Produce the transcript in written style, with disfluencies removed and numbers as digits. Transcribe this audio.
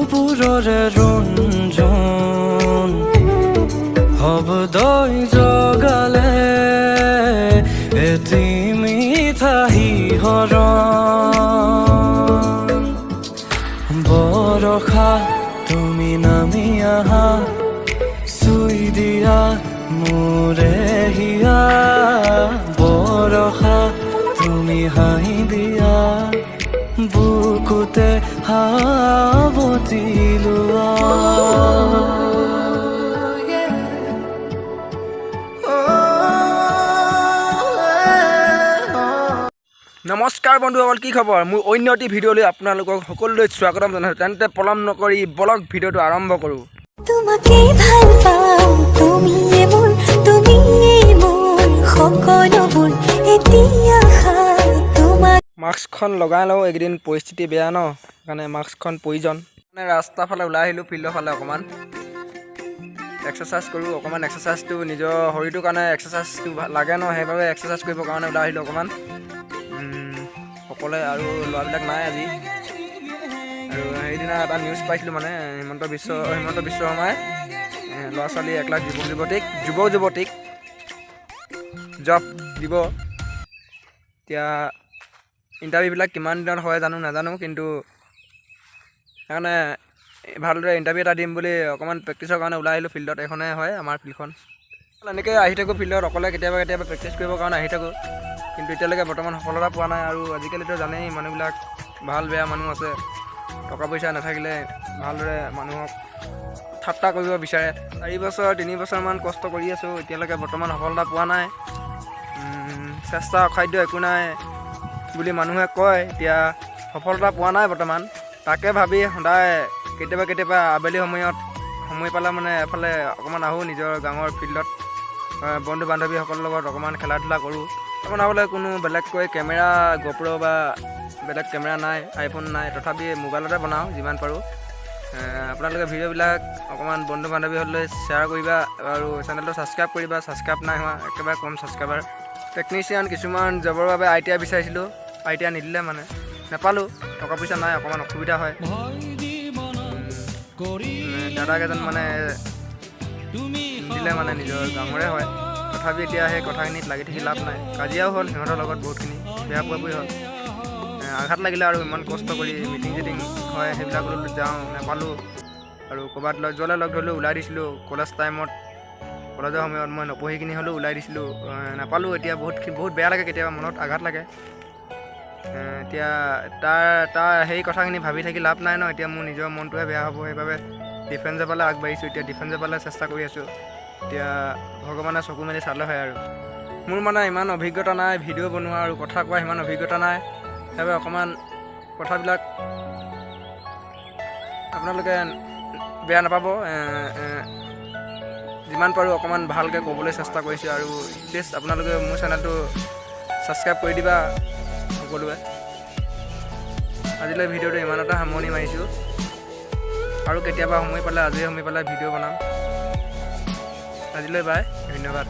দুপুৰৰে ৰঞ্জন শব্দই জগালে এটি মিঠা শিহৰণ বৰষা তুমি নামি আহা চুই দিয়া মোৰে হিয়া বৰষা তুমি হাঁহি দিয়া বুকুতে হাৱতি লোৱা নমস্কাৰ বন্ধুসকল, কি খবৰ? মোৰ অন্য এটি ভিডিঅ'লৈ আপোনালোকক সকলোলৈ স্বাগতম জনাইছোঁ। তেন্তে পলম নকৰি বলক ভিডিঅ'টো আৰম্ভ কৰোঁ। তোমাকে ভাল পাওঁ, তুমিয়ে মোৰ সকলোবোৰ এতিয়া তোমাক। মাস্কখন লগাই লওঁ, এইকেইদিন পৰিস্থিতি বেয়া ন, সেইকাৰণে মাস্কখন প্ৰয়োজন। মানে ৰাস্তাৰ ফালে ওলাই আহিলোঁ, ফিল্ডৰ ফালে অকণমান এক্সাৰচাইজ কৰোঁ। অকণমান এক্সাৰচাইজটো নিজৰ শৰীৰটোৰ কাৰণে এক্সাৰচাইজটো লাগে ন, সেইবাবে এক্সাৰচাইজ কৰিবৰ কাৰণে ওলাই আহিলোঁ অকণমান। সকলোৱে আৰু ল'ৰাবিলাক নাই আজি। আৰু সেইদিনা এটা নিউজ পাইছিলোঁ, মানে হিমন্ত বিশ্ব শৰ্মাই ল'ৰা ছোৱালী 1 লাখ যুৱক যুৱতীক জব দিব। এতিয়া ইণ্টাৰভিউবিলাক কিমান দিনত হয় নাজানো, কিন্তু সেইকাৰণে ভালদৰে ইণ্টাৰভিউ এটা দিম বুলি অকণমান প্ৰেক্টিছৰ কাৰণে ওলাই আহিলোঁ ফিল্ডত। এইখনে হয় আমাৰ ফিল্ডখন। এনেকৈ আহি থাকোঁ ফিল্ডত অকলে, কেতিয়াবা প্ৰেক্টিছ কৰিবৰ কাৰণে আহি থাকোঁ, কিন্তু এতিয়ালৈকে বৰ্তমান সফলতা পোৱা নাই। আৰু আজিকালিতো জানেই মানুহবিলাক ভাল বেয়া মানুহ আছে, টকা পইচা নাথাকিলে ভালদৰে মানুহক ঠাট্টা কৰিব বিচাৰে। 4 বছৰ 3 বছৰমান কষ্ট কৰি আছোঁ, এতিয়ালৈকে বৰ্তমান সফলতা পোৱা নাই। চেষ্টা অসাধ্য একো নাই বুলি মানুহে কয়, এতিয়া সফলতা পোৱা নাই বৰ্তমান। তাকে ভাবি সদায় কেতিয়াবা আবেলি সময় পালে মানে এফালে অকণমান আহোঁ নিজৰ গাঁৱৰ ফিল্ডত, বন্ধু বান্ধৱীসকলৰ লগত অকণমান খেলা ধূলা কৰোঁ। বনাবলৈ কোনো বেলেগকৈ কেমেৰা গোপ্ৰ বা বেলেগ কেমেৰা নাই, আইফোন নাই, তথাপি মোবাইলতে বনাওঁ যিমান পাৰোঁ। আপোনালোকে ভিডিঅ'বিলাক অকণমান বন্ধু বান্ধৱীসকললৈ শ্বেয়াৰ কৰিবা আৰু চেনেলটো ছাবস্ক্ৰাইব কৰিবা। ছাবস্ক্ৰাইব নাই হোৱা, একেবাৰে কম ছাবস্ক্ৰাইবাৰ। টেকনিচিয়ান কিছুমান জবৰ বাবে ITI বিচাৰিছিলোঁ, ITI নিদিলে, মানে নাপালোঁ, টকা পইচা নাই, অকণমান অসুবিধা হয়। দাদাকেইজন মানে দিলে, মানে নিজৰ গাঁৱৰে হয়, তথাপি এতিয়া সেই কথাখিনিত লাগি থাকি লাভ নাই। কাজিয়াও হ'ল সিহঁতৰ লগত, বহুতখিনি বেয়া পোৱাপুৰি হ'ল, আঘাত লাগিলে। আৰু ইমান কষ্ট কৰি মিটিং চিটিং হয় সেইবিলাকলৈ যাওঁ, নাপালোঁ। আৰু ক'ৰবাত লগ ধৰিলেও ওলাই দিছিলোঁ। কলেজৰ সময়ত মই নপঢ়ি কিনি হ'লেও ওলাই দিছিলোঁ, নাপালোঁ। এতিয়া বহুত বেয়া লাগে, কেতিয়াবা মনত আঘাত লাগে। এতিয়া তাৰ সেই কথাখিনি ভাবি থাকি লাভ নাই ন, এতিয়া মোৰ নিজৰ মনটোহে বেয়া হ'ব। সেইবাবে ডিফেন্সৰ ফালে আগবাঢ়িছোঁ, এতিয়া ডিফেন্সৰ ফালে চেষ্টা কৰি আছোঁ। এতিয়া ভগৱানে চকু মেলি চালে হয়। আৰু মোৰ মানে ইমান অভিজ্ঞতা নাই ভিডিঅ' বনোৱা আৰু কথা কোৱা, সিমান অভিজ্ঞতা নাই। সেইবাবে অকণমান কথাবিলাক আপোনালোকে বেয়া নাপাব। যিমান পাৰোঁ অকণমান ভালকৈ ক'বলৈ চেষ্টা কৰিছোঁ। আৰু প্লিজ আপোনালোকে মোৰ চেনেলটো ছাবস্ক্ৰাইব কৰি দিবা সকলোৱে। আজিলৈ ভিডিঅ'টো ইমানতে সামৰণি মাৰিছোঁ, আৰু কেতিয়াবা আজৰি সময় পালে ভিডিঅ' বনাম। আজিলৈ বাই, ধন্যবাদ।